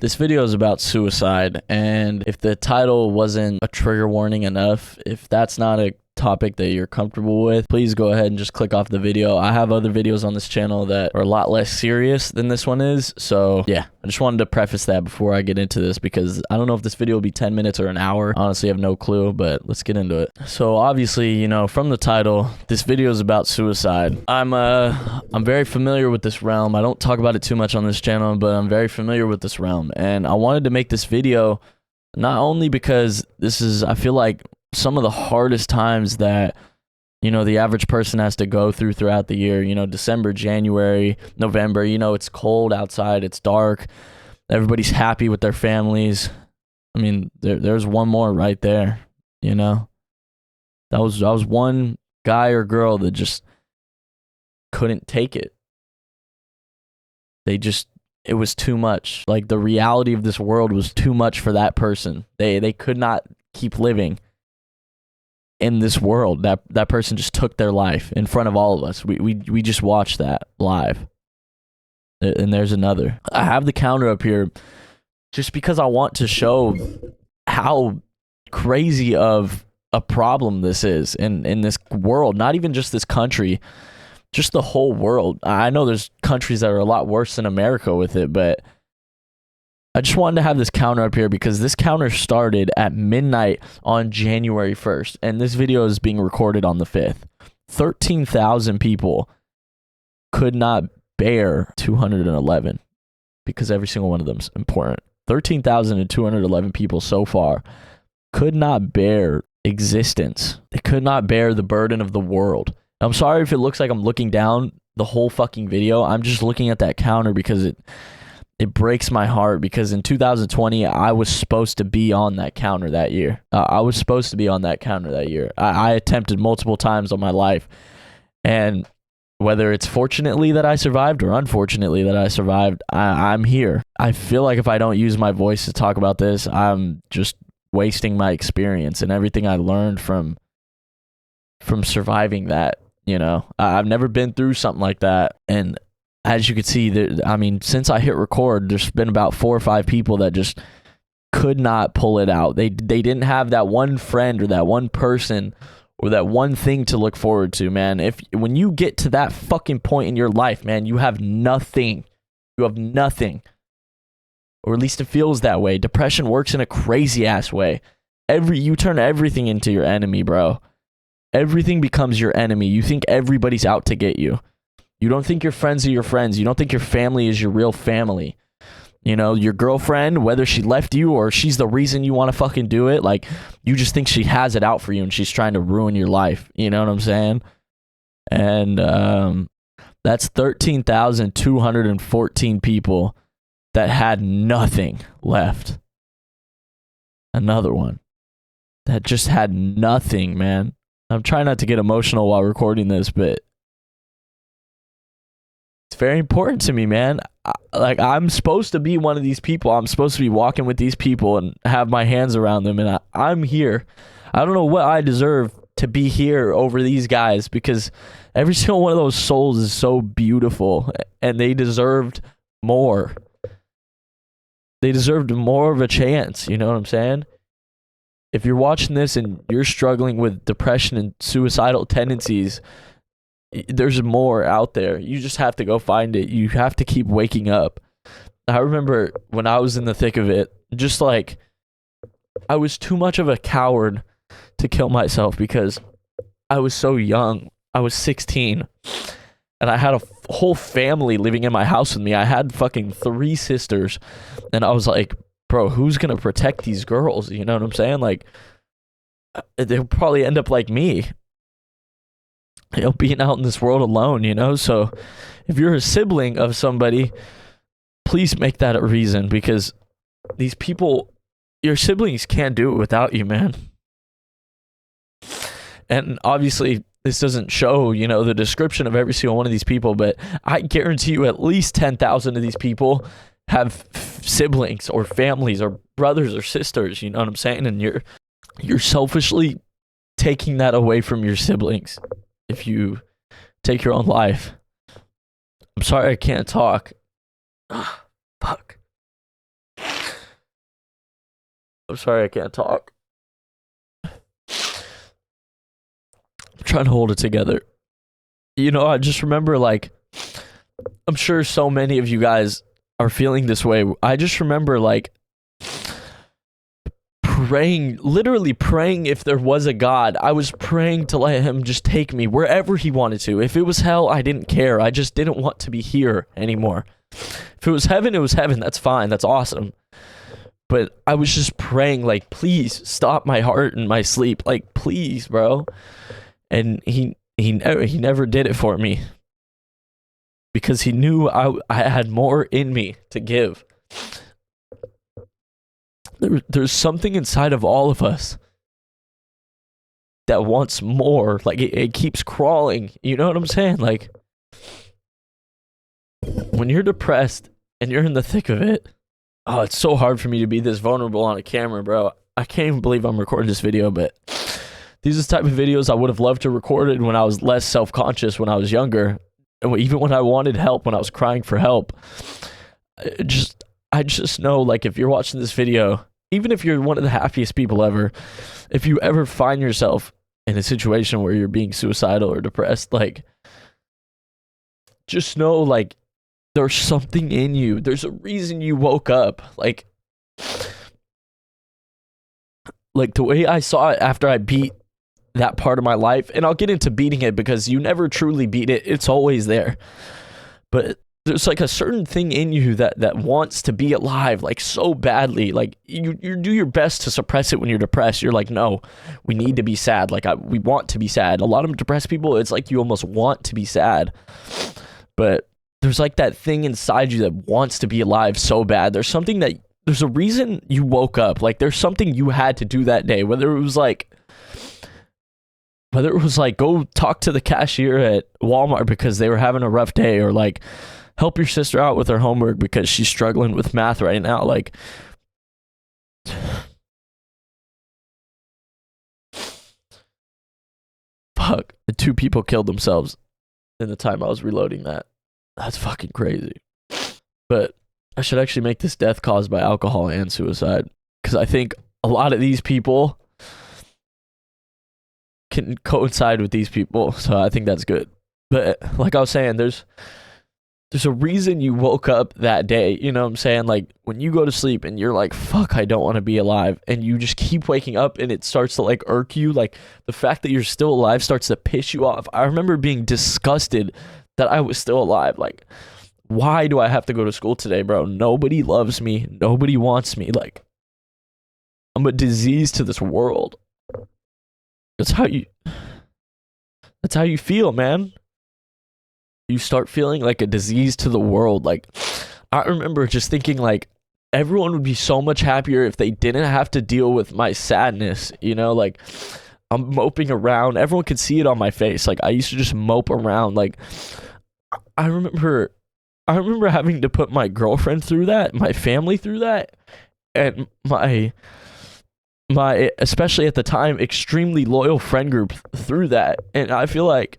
This video is about suicide, and if the title wasn't a trigger warning enough, if that's not a topic that you're comfortable with, please go ahead and just click off the video. I have other videos on this channel that are a lot less serious than this one is, so yeah, I just wanted to preface that before I get into this, because I don't know if this video will be 10 minutes or an hour. Honestly, I have no clue, but let's get into it. So obviously, you know, from the title, this video is about suicide. I'm very familiar with this realm. I don't talk about it too much on this channel, but I'm very familiar with this realm, and I wanted to make this video not only because this is, I feel like, some of the hardest times that, you know, the average person has to go through throughout the year. You know, December, January, November, you know, it's cold outside, it's dark, everybody's happy with their families. I mean, there's one more right there, you know. That was one guy or girl that just couldn't take it. It was too much. Like, the reality of this world was too much for that person. They could not keep living in this world. That person just took their life in front of all of us. We just watched that live. And there's another. I have the counter up here just because I want to show how crazy of a problem this is in this world. Not even just this country, just the whole world. I know there's countries that are a lot worse than America with it, but I just wanted to have this counter up here because this counter started at midnight on January 1st, and this video is being recorded on the 5th. 13,000 people could not bear 211 because every single one of them is important. 13,211 people so far could not bear existence. They could not bear the burden of the world. I'm sorry if it looks like I'm looking down the whole fucking video. I'm just looking at that counter because it breaks my heart, because in 2020, I was supposed to be on that counter that year. I was supposed to be on that counter that year. I attempted multiple times on my life, and whether it's fortunately that I survived or unfortunately that I survived, I'm here. I feel like if I don't use my voice to talk about this, I'm just wasting my experience and everything I learned from surviving that, you know. I've never been through something like that, and as you can see, I mean, since I hit record, there's been about 4 or 5 people that just could not pull it out. They didn't have that one friend or that one person or that one thing to look forward to, man. When you get to that fucking point in your life, man, you have nothing. You have nothing. Or at least it feels that way. Depression works in a crazy ass way. You turn everything into your enemy, bro. Everything becomes your enemy. You think everybody's out to get you. You don't think your friends are your friends. You don't think your family is your real family. You know, your girlfriend, whether she left you or she's the reason you want to fucking do it, like, you just think she has it out for you and she's trying to ruin your life. You know what I'm saying? And that's 13,214 people that had nothing left. Another one that just had nothing, man. I'm trying not to get emotional while recording this, but it's very important to me, man. I'm supposed to be one of these people. I'm supposed to be walking with these people and have my hands around them, and I'm here. I don't know what I deserve to be here over these guys, because every single one of those souls is so beautiful, and they deserved more. They deserved more of a chance, you know what I'm saying? If you're watching this and you're struggling with depression and suicidal tendencies, there's more out there. You just have to go find it. You have to keep waking up. I remember when I was in the thick of it, just like, I was too much of a coward to kill myself because I was so young. I was 16 and I had a whole family living in my house with me. I had fucking 3 sisters, and I was like, bro, who's gonna protect these girls? You know what I'm saying? Like, they'll probably end up like me, you know, being out in this world alone, you know? So if you're a sibling of somebody, please make that a reason, because these people, your siblings can't do it without you, man. And obviously, this doesn't show, you know, the description of every single one of these people, but I guarantee you at least 10,000 of these people have siblings or families or brothers or sisters, you know what I'm saying? And you're selfishly taking that away from your siblings if you take your own life. I'm sorry I can't talk. Fuck. I'm sorry I can't talk. I'm trying to hold it together. You know, I just remember, like, I'm sure so many of you guys are feeling this way. I just remember, like, praying, literally praying if there was a God. I was praying to let him just take me wherever he wanted to. If it was hell, I didn't care. I just didn't want to be here anymore. If it was heaven, it was heaven. That's fine. That's awesome. But I was just praying, like, please stop my heart and my sleep. Like, please, bro. And he never did it for me. Because he knew I had more in me to give. There's something inside of all of us that wants more. Like, it keeps crawling. You know what I'm saying? Like, when you're depressed and you're in the thick of it, oh, it's so hard for me to be this vulnerable on a camera, bro. I can't even believe I'm recording this video, but these are the type of videos I would have loved to record it when I was less self-conscious, when I was younger, and even when I wanted help, when I was crying for help. I just know, like, if you're watching this video, even if you're one of the happiest people ever, if you ever find yourself in a situation where you're being suicidal or depressed, like, just know, like, there's something in you. There's a reason you woke up. Like the way I saw it after I beat that part of my life, and I'll get into beating it because you never truly beat it. It's always there. But there's like a certain thing in you that wants to be alive, like, so badly. Like, you do your best to suppress it when you're depressed. You're like, no, we need to be sad. Like, we want to be sad. A lot of depressed people, it's like you almost want to be sad. But there's like that thing inside you that wants to be alive so bad. There's a reason you woke up. Like, there's something you had to do that day, whether it was like go talk to the cashier at Walmart because they were having a rough day, or like help your sister out with her homework because she's struggling with math right now. Like, fuck, the 2 people killed themselves in the time I was reloading that. That's fucking crazy. But I should actually make this death caused by alcohol and suicide, because I think a lot of these people can coincide with these people, so I think that's good. But like I was saying, there's a reason you woke up that day. You know what I'm saying? Like, when you go to sleep and you're like, fuck, I don't want to be alive, and you just keep waking up and it starts to, like, irk you. Like, the fact that you're still alive starts to piss you off. I remember being disgusted that I was still alive. Like, why do I have to go to school today, bro? Nobody loves me. Nobody wants me. Like, I'm a disease to this world. That's how you feel, man. You start feeling like a disease to the world. Like, I remember just thinking, like, everyone would be so much happier if they didn't have to deal with my sadness, you know? Like, I'm moping around. Everyone could see it on my face. Like, I used to just mope around. Like, I remember having to put my girlfriend through that, my family through that, and my especially at the time extremely loyal friend group through that. And I feel like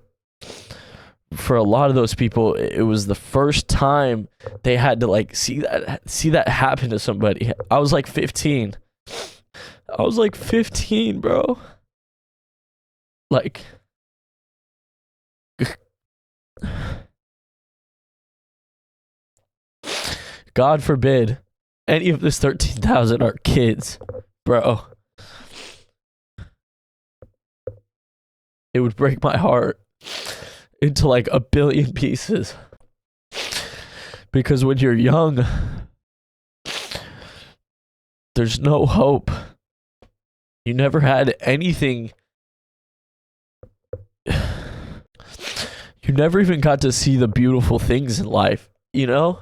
for a lot of those people, it was the first time they had to, like, see that happen to somebody. I was like 15. Bro. Like, God forbid any of this 13,000 are kids, bro. It would break my heart into like a billion pieces. Because when you're young, there's no hope. You never had anything. You never even got to see the beautiful things in life, you know?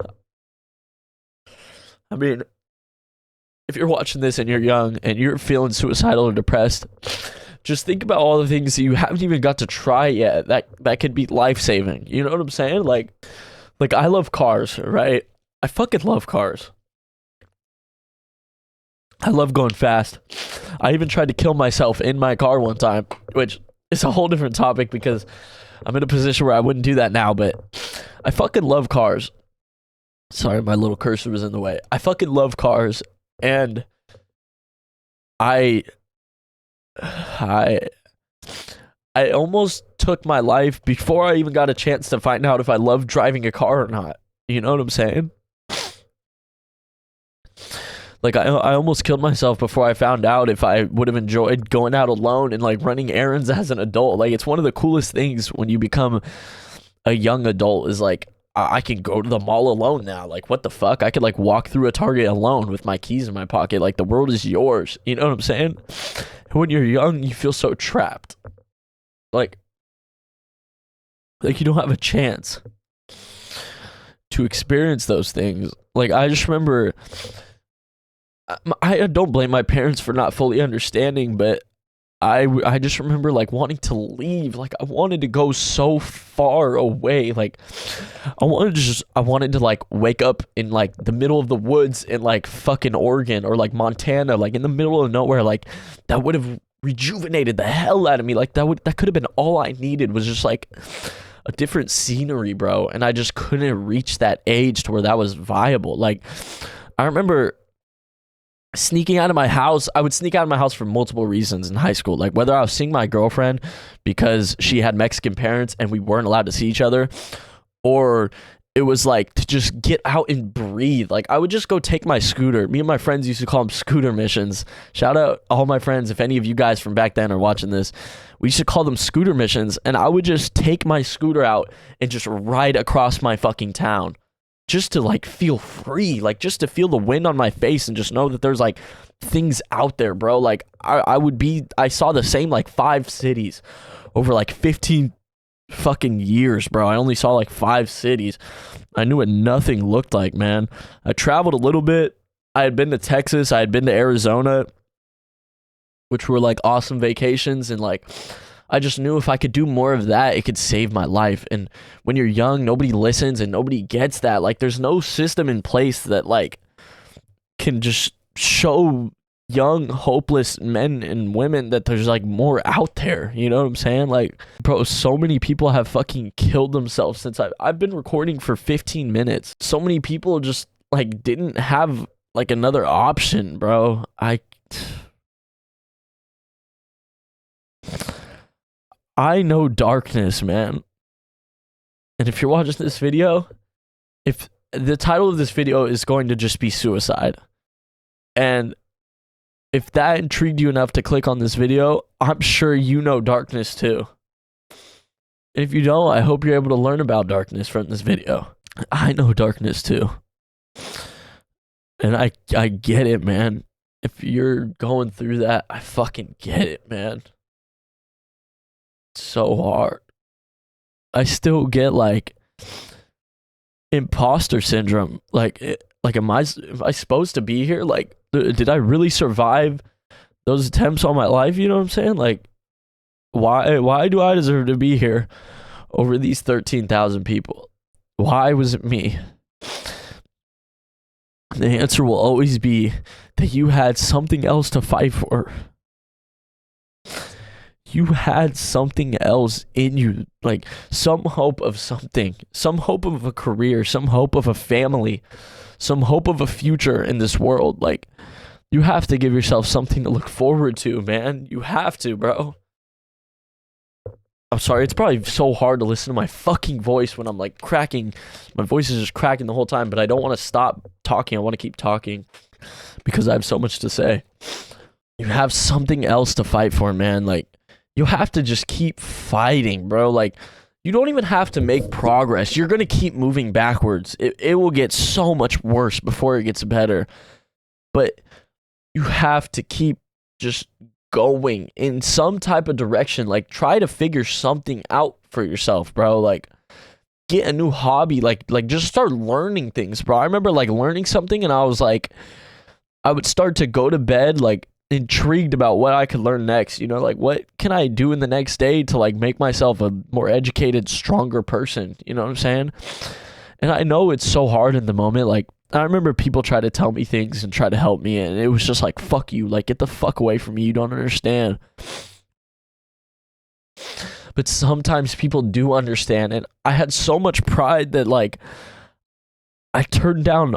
I mean, if you're watching this and you're young and you're feeling suicidal or depressed, just think about all the things that you haven't even got to try yet that could be life-saving. You know what I'm saying? Like I love cars, right? I fucking love cars. I love going fast. I even tried to kill myself in my car one time, which is a whole different topic because I'm in a position where I wouldn't do that now, but I fucking love cars. Sorry, my little cursor was in the way. I fucking love cars, and I I I almost took my life before I even got a chance to find out if I loved driving a car or not. You know what I'm saying? Like I almost killed myself before I found out if I would have enjoyed going out alone and like running errands as an adult. Like it's one of the coolest things when you become a young adult is like I can go to the mall alone now. Like what the fuck? I could like walk through a Target alone with my keys in my pocket. Like the world is yours. You know what I'm saying? When you're young, you feel so trapped. Like you don't have a chance to experience those things. Like I just remember I don't blame my parents for not fully understanding, but I just remember like wanting to leave. Like I wanted to go so far away. Like I wanted to like wake up in like the middle of the woods in like fucking Oregon or like Montana, like in the middle of nowhere. Like that would have rejuvenated the hell out of me. Like that could have been all I needed, was just like a different scenery, bro. And I just couldn't reach that age to where that was viable. Like I remember sneaking out of my house. I would sneak out of my house for multiple reasons in high school. Like whether I was seeing my girlfriend because she had Mexican parents and we weren't allowed to see each other, or it was like to just get out and breathe. Like I would just go take my scooter. Me and my friends used to call them scooter missions. Shout out all my friends. If any of you guys from back then are watching this, we used to call them scooter missions. And I would just take my scooter out and just ride across my fucking town, just to like feel free, like just to feel the wind on my face and just know that there's like things out there, bro. Like I saw the same like 5 cities over like 15 fucking years, bro. I only saw like 5 cities. I knew what nothing looked like, man. I traveled a little bit. I had been to Texas. I had been to Arizona, which were like awesome vacations. And like, I just knew if I could do more of that, it could save my life. And when you're young, nobody listens and nobody gets that. Like there's no system in place that like can just show young, hopeless men and women that there's like more out there. You know what I'm saying? Like, bro, so many people have fucking killed themselves since I've been recording for 15 minutes. So many people just like didn't have like another option, bro. I know darkness, man. And if you're watching this video, if the title of this video is going to just be suicide, and if that intrigued you enough to click on this video, I'm sure you know darkness too. And if you don't, I hope you're able to learn about darkness from this video. I know darkness too. And I get it, man. If you're going through that, I fucking get it, man. So hard. I still get like imposter syndrome. Like am I supposed to be here? Like did I really survive those attempts on my life? You know what I'm saying? Like why do I deserve to be here over these 13,000 people? Why was it me? The answer will always be that you had something else to fight for. You had something else in you, like some hope of something, some hope of a career, some hope of a family, some hope of a future in this world. Like, you have to give yourself something to look forward to, man. You have to, bro. I'm sorry, it's probably so hard to listen to my fucking voice when I'm like cracking. My voice is just cracking the whole time, but I don't want to stop talking. I want to keep talking because I have so much to say. You have something else to fight for, man. Like, you have to just keep fighting, bro. Like, you don't even have to make progress. You're going to keep moving backwards. It will get so much worse before it gets better. But you have to keep just going in some type of direction. Like, try to figure something out for yourself, bro. Like, get a new hobby. Like just start learning things, bro. I remember, like, learning something, and I was like, I would start to go to bed, like, intrigued about what I could learn next, you know, like what can I do in the next day to like make myself a more educated, stronger person, you know what I'm saying? And I know it's so hard in the moment. Like, I remember people try to tell me things and try to help me, and it was just like, fuck you, like, get the fuck away from me, you don't understand. But sometimes people do understand, and I had so much pride that like I turned down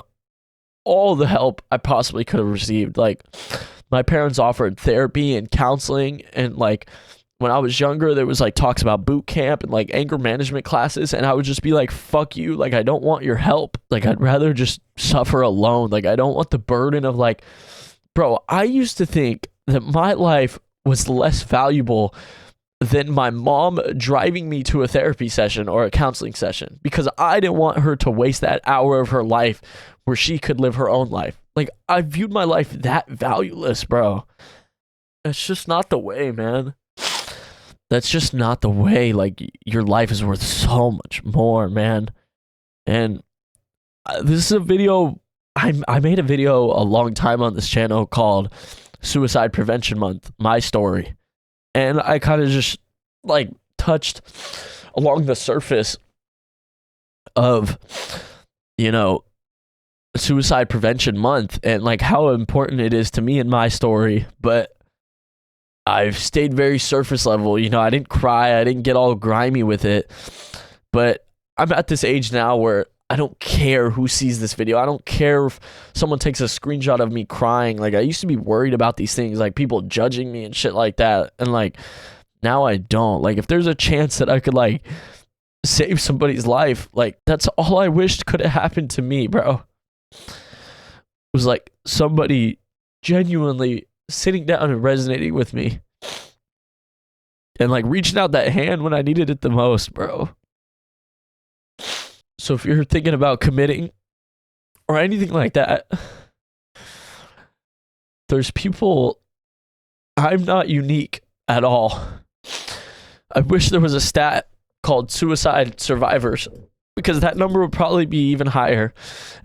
all the help I possibly could have received. Like, my parents offered therapy and counseling, and like when I was younger, there was like talks about boot camp and like anger management classes, and I would just be like, fuck you, like I don't want your help. Like I'd rather just suffer alone. Like I don't want the burden of like, bro, I used to think that my life was less valuable than my mom driving me to a therapy session or a counseling session, because I didn't want her to waste that hour of her life where she could live her own life. Like I viewed my life that valueless, bro. That's just not the way, man. That's just not the way. Like your life is worth so much more, man. And this is a video, I made a video a long time on this channel called Suicide Prevention Month, my story. And I kind of just like touched along the surface of, you know, Suicide Prevention Month and like how important it is to me and my story. But I've stayed very surface level. You know, I didn't cry. I didn't get all grimy with it. But I'm at this age now where I don't care who sees this video. I don't care if someone takes a screenshot of me crying. Like I used to be worried about these things, like people judging me and shit like that. And like now I don't. Like if there's a chance that I could like save somebody's life, like that's all I wished could have happened to me, bro. It was like somebody genuinely sitting down and resonating with me and like reaching out that hand when I needed it the most, bro. So if you're thinking about committing or anything like that, there's people. I'm not unique at all. I wish there was a stat called suicide survivors, because that number would probably be even higher.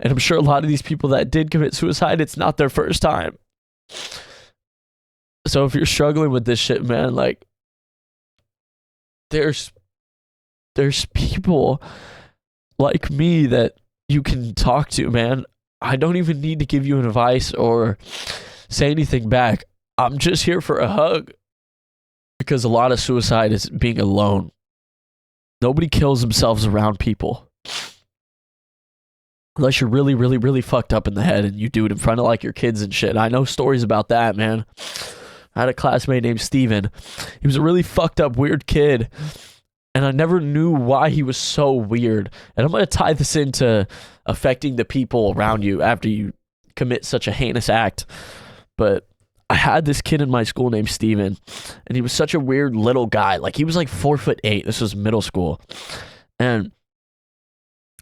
And I'm sure a lot of these people that did commit suicide, it's not their first time. So if you're struggling with this shit, man, like there's people like me that you can talk to, man. I don't even need to give you advice or say anything back. I'm just here for a hug, because a lot of suicide is being alone. Nobody kills themselves around people. Unless you're really, really, really fucked up in the head and you do it in front of like your kids and shit. I know stories about that, man. I had a classmate named Steven. He was a really fucked up, weird kid. And I never knew why he was so weird. And I'm going to tie this into affecting the people around you after you commit such a heinous act. But I had this kid in my school named Steven, and he was such a weird little guy. Like he was like 4'8". This was middle school. And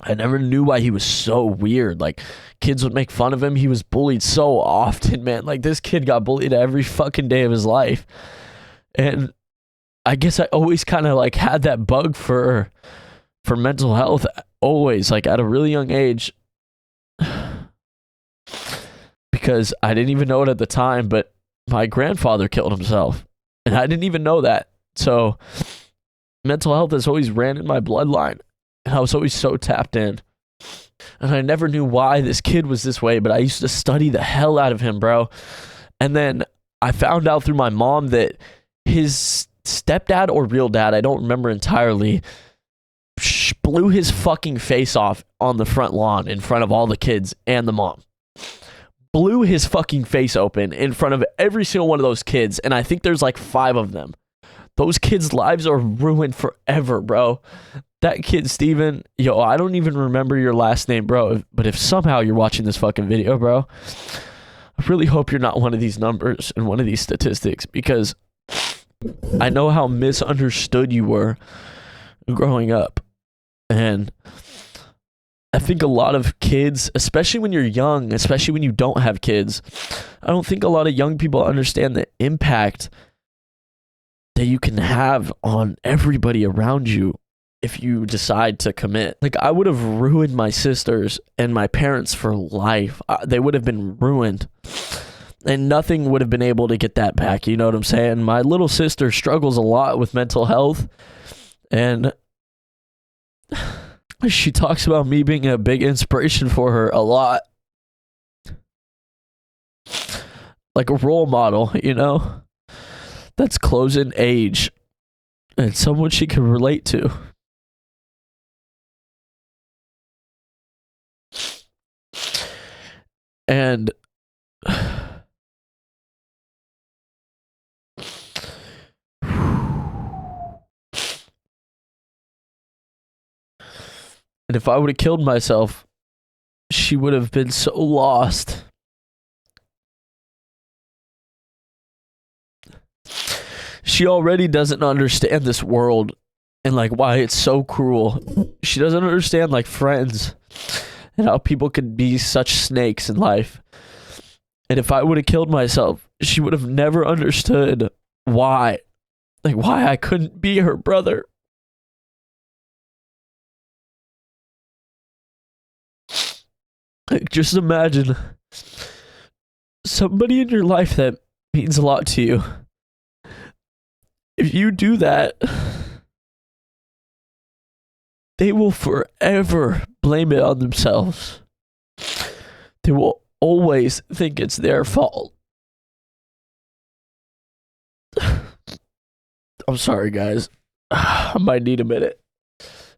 I never knew why he was so weird. Like kids would make fun of him. He was bullied so often, man. Like this kid got bullied every fucking day of his life. And I guess I always kind of like had that bug for mental health, always, like at a really young age, because I didn't even know it at the time, but my grandfather killed himself and I didn't even know that. So mental health has always ran in my bloodline, and I was always so tapped in. And I never knew why this kid was this way, but I used to study the hell out of him, bro. And then I found out through my mom that his stepdad or real dad, I don't remember entirely, blew his fucking face off on the front lawn in front of all the kids and the mom. Blew his fucking face open in front of every single one of those kids, and I think there's like 5 of them. Those kids' lives are ruined forever, bro. That kid, Steven, yo, I don't even remember your last name, bro, but if somehow you're watching this fucking video, bro, I really hope you're not one of these numbers and one of these statistics, because I know how misunderstood you were growing up. And I think a lot of kids, especially when you're young, especially when you don't have kids, I don't think a lot of young people understand the impact that you can have on everybody around you if you decide to commit. Like, I would have ruined my sisters and my parents for life. They would have been ruined. And nothing would have been able to get that back. You know what I'm saying? My little sister struggles a lot with mental health. And she talks about me being a big inspiration for her a lot. Like a role model, you know? That's close in age. And someone she can relate to. And And if I would have killed myself, she would have been so lost. She already doesn't understand this world and like why it's so cruel. She doesn't understand like friends and how people could be such snakes in life. And if I would have killed myself, she would have never understood why. Like why I couldn't be her brother. Like, just imagine somebody in your life that means a lot to you. If you do that, they will forever blame it on themselves. They will always think it's their fault. I'm sorry, guys. I might need a minute.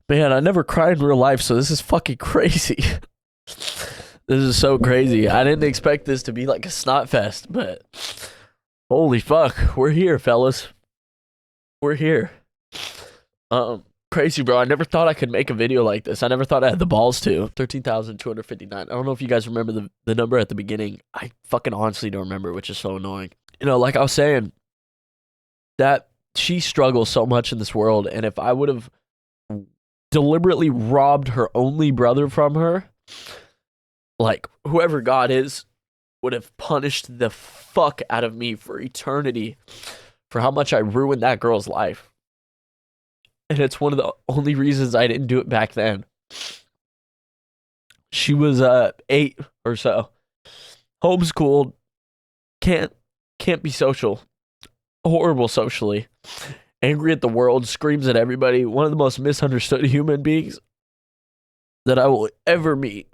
Man, I never cried in real life, so this is fucking crazy. This is so crazy. I didn't expect this to be like a snot fest, but holy fuck, we're here, fellas. We're here. Crazy, bro. I never thought I could make a video like this. I never thought I had the balls to. 13,259. I don't know if you guys remember the number at the beginning. I fucking honestly don't remember, which is so annoying. You know, like I was saying, that she struggles so much in this world, and if I would have deliberately robbed her only brother from her, like whoever God is would have punished the fuck out of me for eternity for how much I ruined that girl's life. And it's one of the only reasons I didn't do it back then. She was 8 or so, homeschooled, can't be social, horrible socially, angry at the world, screams at everybody, one of the most misunderstood human beings that I will ever meet.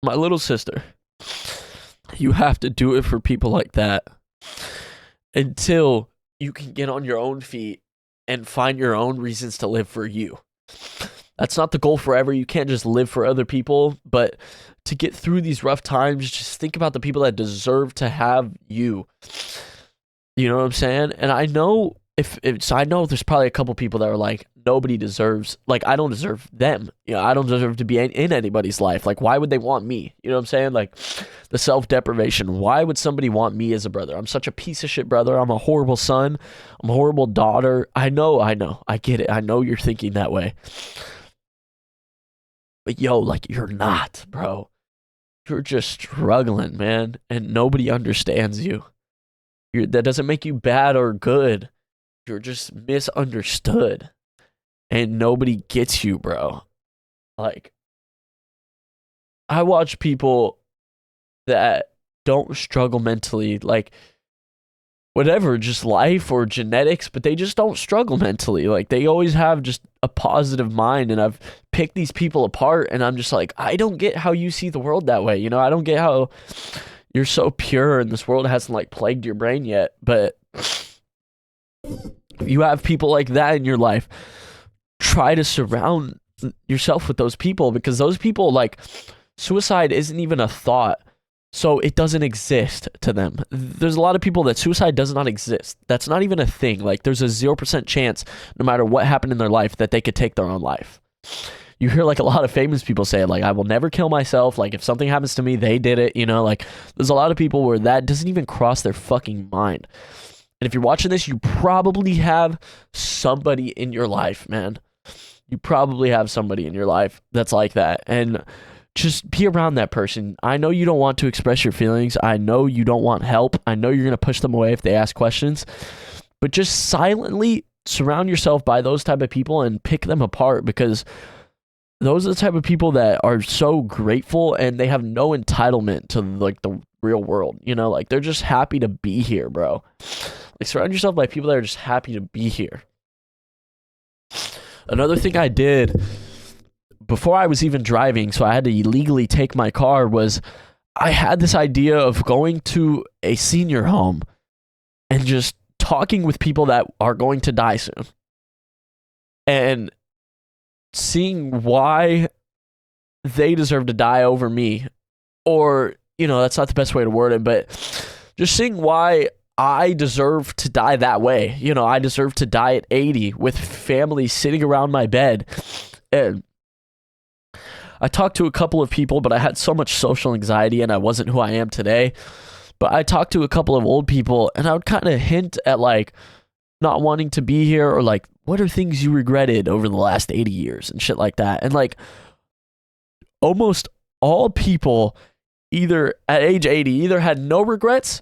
My little sister. You have to do it for people like that until you can get on your own feet and find your own reasons to live for you. That's not the goal forever. You can't just live for other people, but to get through these rough times, just think about the people that deserve to have you. You know what I'm saying? And I know I know there's probably a couple people that are like, nobody deserves, like, I don't deserve them. You know, I don't deserve to be in anybody's life. Like, why would they want me? You know what I'm saying? Like, the self-deprivation. Why would somebody want me as a brother? I'm such a piece of shit brother. I'm a horrible son. I'm a horrible daughter. I know. I get it. I know you're thinking that way. But yo, like, you're not, bro. You're just struggling, man. And nobody understands you. That doesn't make you bad or good. You're just misunderstood. And nobody gets you, bro. Like, I watch people that don't struggle mentally, like, whatever, just life or genetics, but they just don't struggle mentally. Like, they always have just a positive mind, and I've picked these people apart, and I'm just like, I don't get how you see the world that way. You know, I don't get how you're so pure and this world hasn't, like, plagued your brain yet, but you have people like that in your life. Try to surround yourself with those people, because those people, like, suicide isn't even a thought, so it doesn't exist to them. There's a lot of people that suicide does not exist. That's not even a thing. Like, there's a 0% chance, no matter what happened in their life, that they could take their own life. You hear, like, a lot of famous people say it, like, I will never kill myself. Like, if something happens to me, they did it. You know, like, there's a lot of people where that doesn't even cross their fucking mind. And if you're watching this, you probably have somebody in your life, man. You probably have somebody in your life that's like that. And just be around that person. I know you don't want to express your feelings. I know you don't want help. I know you're going to push them away if they ask questions. But just silently surround yourself by those type of people and pick them apart, because those are the type of people that are so grateful and they have no entitlement to, like, the real world. You know, like, they're just happy to be here, bro. Like, surround yourself by people that are just happy to be here. Another thing I did before I was even driving, so I had to illegally take my car, was I had this idea of going to a senior home and just talking with people that are going to die soon and seeing why they deserve to die over me. Or, you know, that's not the best way to word it, but just seeing why I deserve to die that way. You know, I deserve to die at 80 with family sitting around my bed. And I talked to a couple of people, but I had so much social anxiety and I wasn't who I am today. But I talked to a couple of old people and I would kind of hint at like not wanting to be here, or like, what are things you regretted over the last 80 years and shit like that. And like almost all people either at age 80 either had no regrets,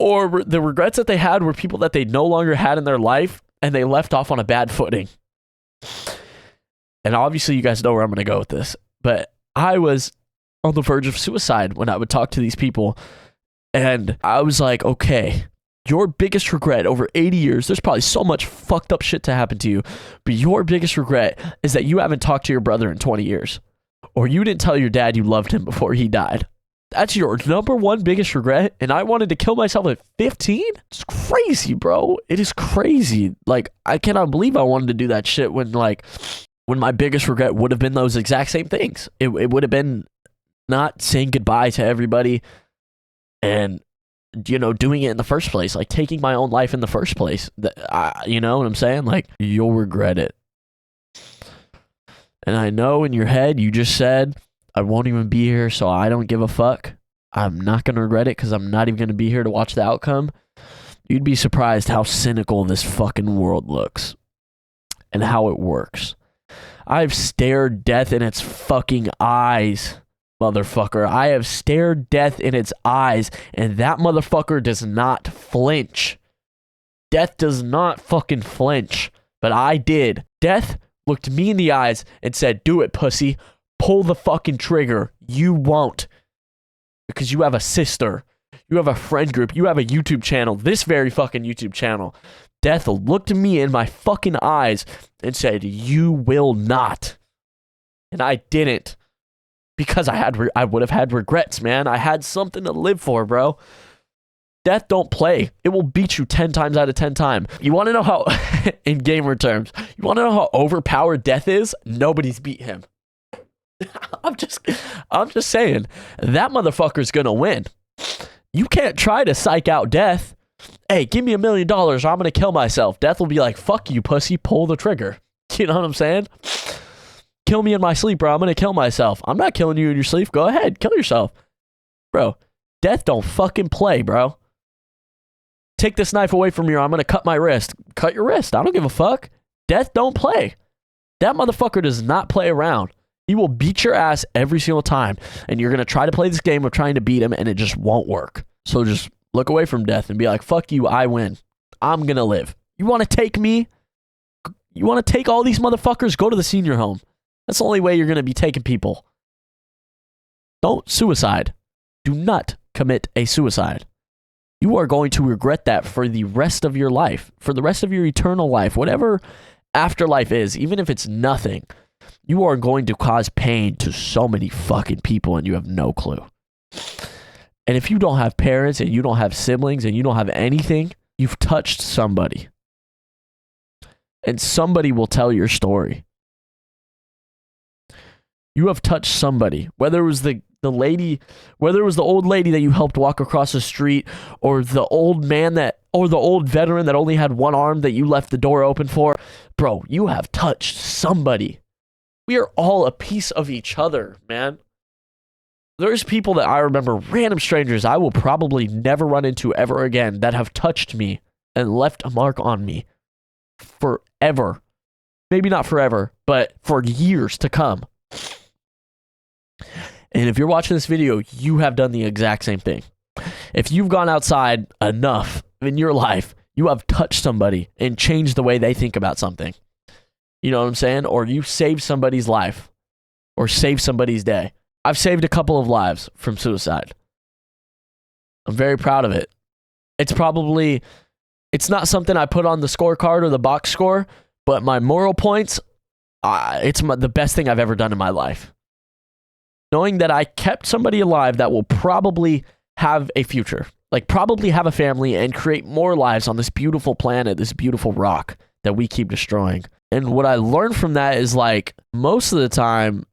or the regrets that they had were people that they no longer had in their life and they left off on a bad footing. And obviously you guys know where I'm going to go with this, but I was on the verge of suicide when I would talk to these people. And I was like, okay, your biggest regret over 80 years, there's probably so much fucked up shit to happen to you, but your biggest regret is that you haven't talked to your brother in 20 years, or you didn't tell your dad you loved him before he died. That's your number one biggest regret. And I wanted to kill myself at 15? It's crazy, bro. It is crazy. Like, I cannot believe I wanted to do that shit when my biggest regret would have been those exact same things. It would have been not saying goodbye to everybody and, you know, doing it in the first place, like taking my own life in the first place. You know what I'm saying? Like, you'll regret it. And I know in your head you just said, I won't even be here, so I don't give a fuck. I'm not going to regret it because I'm not even going to be here to watch the outcome. You'd be surprised how cynical this fucking world looks and how it works. I've stared death in its fucking eyes, motherfucker. I have stared death in its eyes, and that motherfucker does not flinch. Death does not fucking flinch, but I did. Death looked me in the eyes and said, do it, pussy. Pull the fucking trigger. You won't. Because you have a sister. You have a friend group. You have a YouTube channel. This very fucking YouTube channel. Death looked me in my fucking eyes and said, you will not. And I didn't. Because I would have had regrets, man. I had something to live for, bro. Death don't play. It will beat you 10 times out of 10 times. You want to know how, in gamer terms, you want to know how overpowered Death is? Nobody's beat him. I'm just saying, that motherfucker's gonna win. You can't try to psych out Death. Hey, give me $1 million or I'm gonna kill myself. Death will be like, fuck you, pussy, pull the trigger. You know what I'm saying? Kill me in my sleep, bro. I'm gonna kill myself. I'm not killing you in your sleep. Go ahead, kill yourself. Bro, Death don't fucking play, bro. Take this knife away from me or I'm gonna cut my wrist. Cut your wrist. I don't give a fuck. Death don't play. That motherfucker does not play around. He will beat your ass every single time, and you're going to try to play this game of trying to beat him, and it just won't work. So just look away from Death and be like, fuck you, I win. I'm going to live. You want to take me? You want to take all these motherfuckers? Go to the senior home. That's the only way you're going to be taking people. Don't suicide. Do not commit a suicide. You are going to regret that for the rest of your life, for the rest of your eternal life, whatever afterlife is, even if it's nothing. You are going to cause pain to so many fucking people and you have no clue. And if you don't have parents and you don't have siblings and you don't have anything, you've touched somebody. And somebody will tell your story. You have touched somebody, whether it was the lady, whether it was the old lady that you helped walk across the street, or the old man or the old veteran that only had one arm that you left the door open for. Bro, you have touched somebody. We are all a piece of each other, man. There's people that I remember, random strangers I will probably never run into ever again, that have touched me and left a mark on me forever. Maybe not forever, but for years to come. And if you're watching this video, you have done the exact same thing. If you've gone outside enough in your life, you have touched somebody and changed the way they think about something. You know what I'm saying? Or you saved somebody's life or saved somebody's day. I've saved a couple of lives from suicide. I'm very proud of it. It's not something I put on the scorecard or the box score, but my moral points, it's the best thing I've ever done in my life. Knowing that I kept somebody alive that will probably have a future, like probably have a family and create more lives on this beautiful planet, this beautiful rock that we keep destroying. And what I learned from that is, like, most of the time,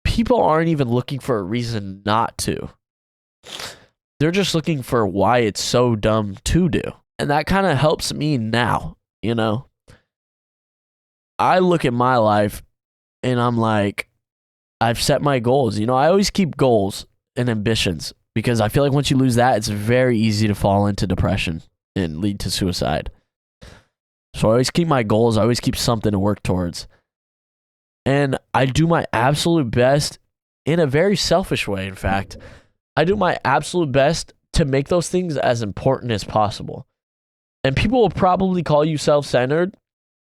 people aren't even looking for a reason not to. They're just looking for why it's so dumb to do. And that kind of helps me now, you know? I look at my life and I'm like, I've set my goals. You know, I always keep goals and ambitions because I feel like once you lose that, it's very easy to fall into depression and lead to suicide. So I always keep my goals. I always keep something to work towards. And I do my absolute best in a very selfish way, in fact. I do my absolute best to make those things as important as possible. And people will probably call you self-centered,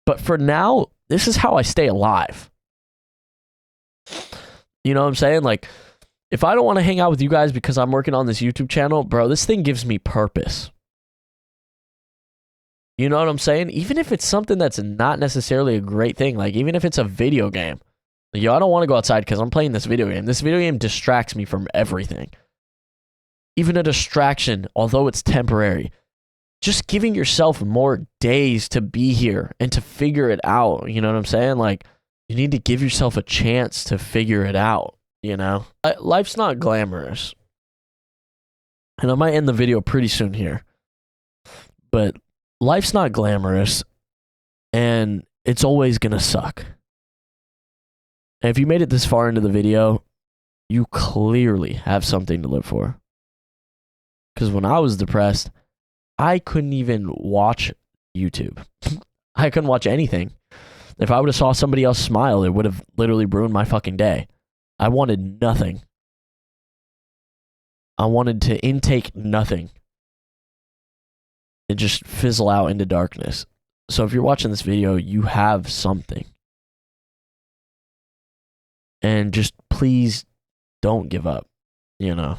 but for now, this is how I stay alive. You know what I'm saying? Like, if I don't want to hang out with you guys because I'm working on this YouTube channel, bro, this thing gives me purpose. You know what I'm saying? Even if it's something that's not necessarily a great thing, like even if it's a video game. Yo, I don't want to go outside because I'm playing this video game. This video game distracts me from everything. Even a distraction, although it's temporary. Just giving yourself more days to be here and to figure it out. You know what I'm saying? Like, you need to give yourself a chance to figure it out, you know? Life's not glamorous. And I might end the video pretty soon here. But life's not glamorous, and it's always gonna suck. And if you made it this far into the video, you clearly have something to live for. Because when I was depressed, I couldn't even watch YouTube. I couldn't watch anything. If I would have saw somebody else smile, it would have literally ruined my fucking day. I wanted nothing. I wanted to intake nothing. And just fizzle out into darkness. So if you're watching this video, you have something. And just please don't give up, you know.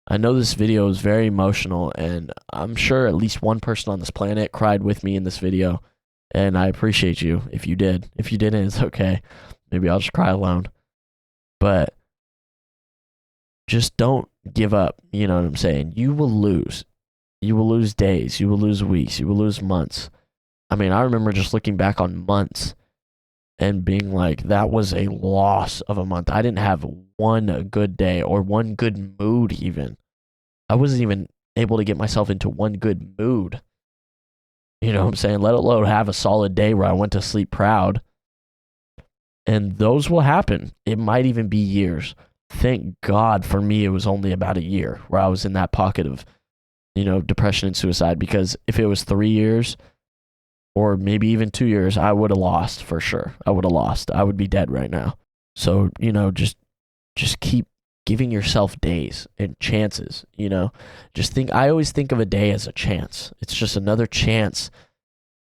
I know this video is very emotional, and I'm sure at least one person on this planet cried with me in this video, and I appreciate you if you did. If you didn't, it's okay. Maybe I'll just cry alone. But just don't give up, you know what I'm saying? You will lose. You will lose days. You will lose weeks. You will lose months. I mean, I remember just looking back on months and being like, that was a loss of a month. I didn't have one good day or one good mood even. I wasn't even able to get myself into one good mood. You know what I'm saying? Let alone have a solid day where I went to sleep proud. And those will happen. It might even be years. Thank God for me, it was only about a year where I was in that pocket of, you know, depression and suicide. Because if it was 3 years or maybe even 2 years, I would have lost for sure. I would have lost. I would be dead right now. So, you know, just keep giving yourself days and chances, you know. I always think of a day as a chance. It's just another chance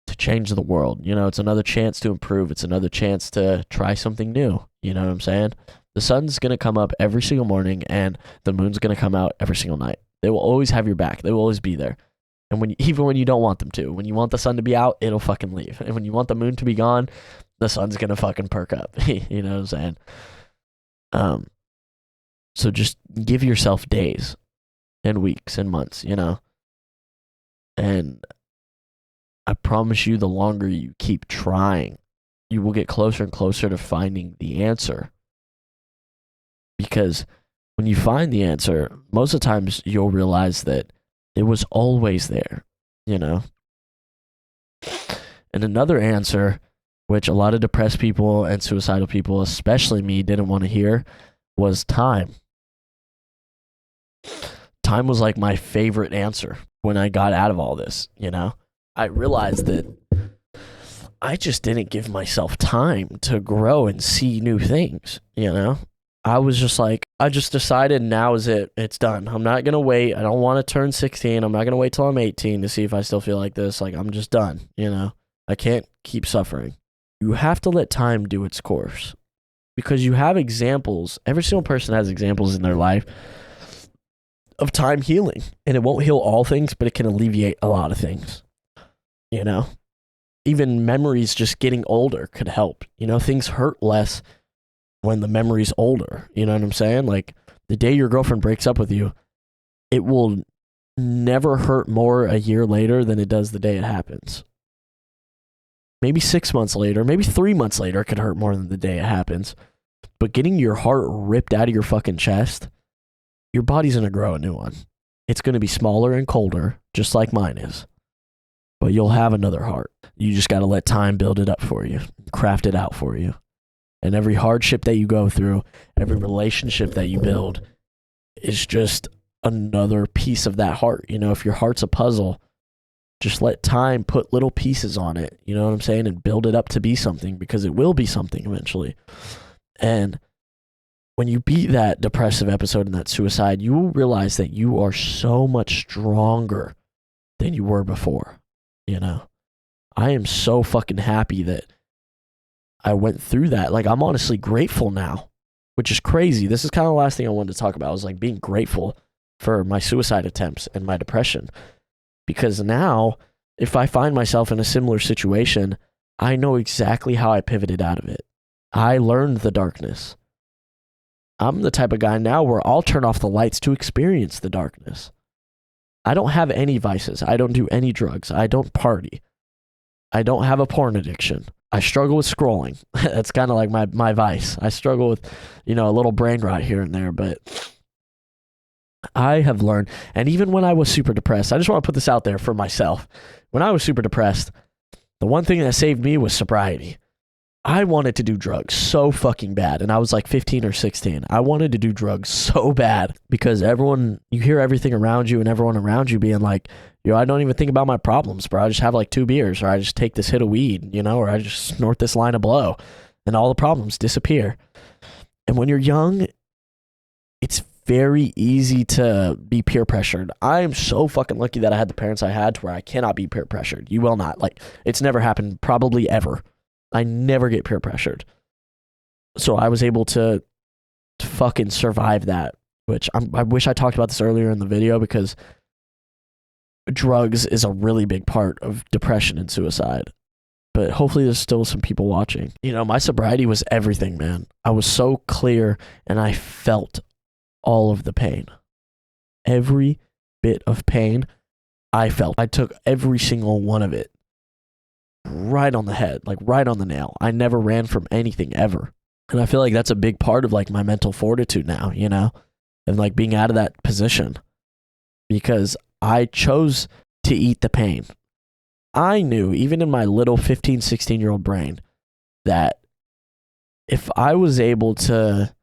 to change the world. You know, it's another chance to improve. It's another chance to try something new. You know what I'm saying? The sun's going to come up every single morning and the moon's going to come out every single night. They will always have your back. They will always be there. And even when you don't want them to, when you want the sun to be out, it'll fucking leave. And when you want the moon to be gone, the sun's going to fucking perk up. You know what I'm saying? So just give yourself days and weeks and months, you know? And I promise you, the longer you keep trying, you will get closer and closer to finding the answer. Because when you find the answer, most of the times you'll realize that it was always there, you know? And another answer, which a lot of depressed people and suicidal people, especially me, didn't want to hear, was time. Time was like my favorite answer when I got out of all this, you know? I realized that I just didn't give myself time to grow and see new things, you know? I was just like, I just decided now is it. It's done. I'm not going to wait. I don't want to turn 16. I'm not going to wait till I'm 18 to see if I still feel like this. Like, I'm just done, you know? I can't keep suffering. You have to let time do its course because you have examples. Every single person has examples in their life of time healing, and it won't heal all things, but it can alleviate a lot of things, you know? Even memories just getting older could help, you know? Things hurt less when the memory's older, you know what I'm saying? Like, the day your girlfriend breaks up with you, it will never hurt more a year later than it does the day it happens. Maybe 6 months later, maybe 3 months later, it could hurt more than the day it happens. But getting your heart ripped out of your fucking chest, your body's going to grow a new one. It's going to be smaller and colder, just like mine is. But you'll have another heart. You just got to let time build it up for you, craft it out for you. And every hardship that you go through, every relationship that you build is just another piece of that heart. You know, if your heart's a puzzle, just let time put little pieces on it, you know what I'm saying, and build it up to be something, because it will be something eventually. And when you beat that depressive episode and that suicide, you will realize that you are so much stronger than you were before, you know? I am so fucking happy that I went through that. Like, I'm honestly grateful now, which is crazy. This is kind of the last thing I wanted to talk about. I was like being grateful for my suicide attempts and my depression. Because now, if I find myself in a similar situation, I know exactly how I pivoted out of it. I learned the darkness. I'm the type of guy now where I'll turn off the lights to experience the darkness. I don't have any vices. I don't do any drugs. I don't party. I don't have a porn addiction. I struggle with scrolling. That's kind of like my vice. I struggle with, you know, a little brain rot here and there, but I have learned, and even when I was super depressed, I just want to put this out there for myself. When I was super depressed, the one thing that saved me was sobriety. I wanted to do drugs so fucking bad, and I was like 15 or 16. I wanted to do drugs so bad because you hear everything around you and everyone around you being like, yo, I don't even think about my problems, bro. I just have like 2 beers, or I just take this hit of weed, you know, or I just snort this line of blow, and all the problems disappear. And when you're young, it's very easy to be peer pressured. I am so fucking lucky that I had the parents I had to where I cannot be peer pressured. You will not. Like, it's never happened, probably ever. I never get peer pressured. So I was able to fucking survive that, which I wish I talked about this earlier in the video, because drugs is a really big part of depression and suicide. But hopefully there's still some people watching. You know, my sobriety was everything, man. I was so clear, and I felt all of the pain. Every bit of pain I felt. I took every single one of it right on the head, like right on the nail. I never ran from anything ever. And I feel like that's a big part of like my mental fortitude now, you know, and like being out of that position, because I chose to eat the pain. I knew, even in my little 15, 16-year-old brain, that if I was able to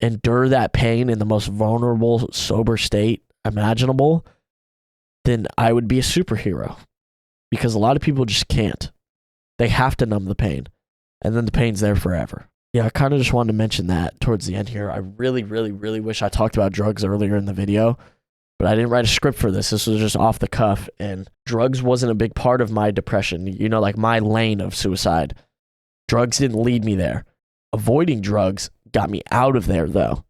endure that pain in the most vulnerable, sober state imaginable, then I would be a superhero. Because a lot of people just can't. They have to numb the pain, and then the pain's there forever. Yeah, I kind of just wanted to mention that towards the end here. I really, really, really wish I talked about drugs earlier in the video, but I didn't write a script for this. This was just off the cuff, and drugs wasn't a big part of my depression. You know, like my lane of suicide. Drugs didn't lead me there. Avoiding drugs got me out of there, though.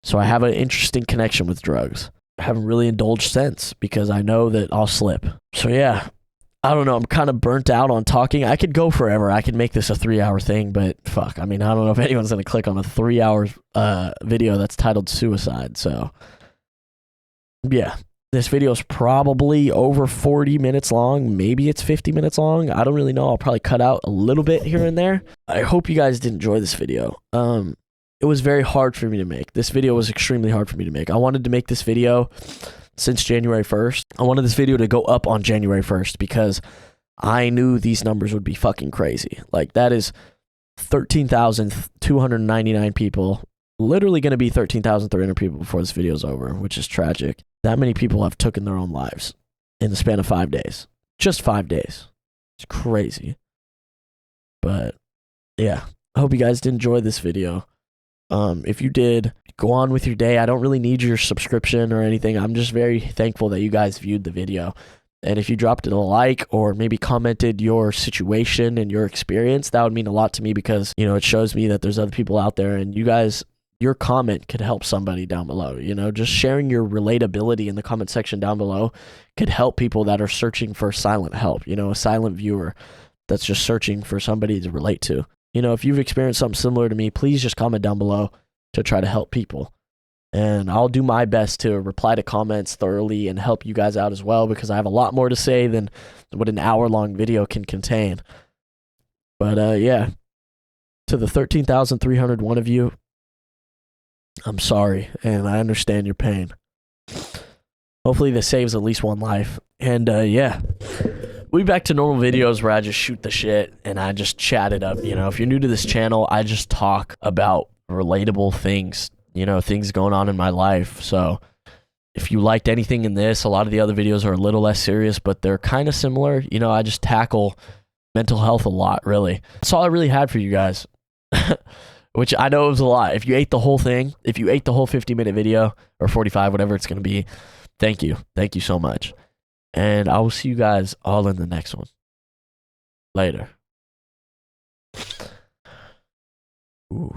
So I have an interesting connection with drugs. I haven't really indulged since, because I know that I'll slip. So yeah, I don't know. I'm kind of burnt out on talking. I could go forever. I could make this a 3-hour thing, but fuck. I mean, I don't know if anyone's going to click on a 3-hour video that's titled Suicide. So yeah, this video is probably over 40 minutes long. Maybe it's 50 minutes long. I don't really know. I'll probably cut out a little bit here and there. I hope you guys did enjoy this video. It was very hard for me to make. This video was extremely hard for me to make. I wanted to make this video since January 1st. I wanted this video to go up on January 1st because I knew these numbers would be fucking crazy. Like, that is 13,299 people. Literally going to be 13,300 people before this video is over, which is tragic. That many people have taken their own lives in the span of 5 days. Just 5 days. It's crazy. But yeah, I hope you guys did enjoy this video. If you did, go on with your day. I don't really need your subscription or anything. I'm just very thankful that you guys viewed the video. And if you dropped it a like or maybe commented your situation and your experience, that would mean a lot to me, because, you know, it shows me that there's other people out there, and you guys, your comment could help somebody down below. You know, just sharing your relatability in the comment section down below could help people that are searching for silent help, you know, a silent viewer that's just searching for somebody to relate to. You know, if you've experienced something similar to me, please just comment down below to try to help people. And I'll do my best to reply to comments thoroughly and help you guys out as well, because I have a lot more to say than what an hour-long video can contain. But yeah, to the 13,301 of you, I'm sorry, and I understand your pain. Hopefully this saves at least one life. And yeah, We back to normal videos where I just shoot the shit and I just chat it up. You know, if you're new to this channel, I just talk about relatable things, you know, things going on in my life. So if you liked anything in this, a lot of the other videos are a little less serious, but they're kind of similar. You know, I just tackle mental health a lot, really. That's all I really had for you guys, which I know it was a lot. If you ate the whole thing, if you ate the whole 50-minute video or 45, whatever it's going to be, thank you. Thank you so much. And I will see you guys all in the next one. Later. Ooh.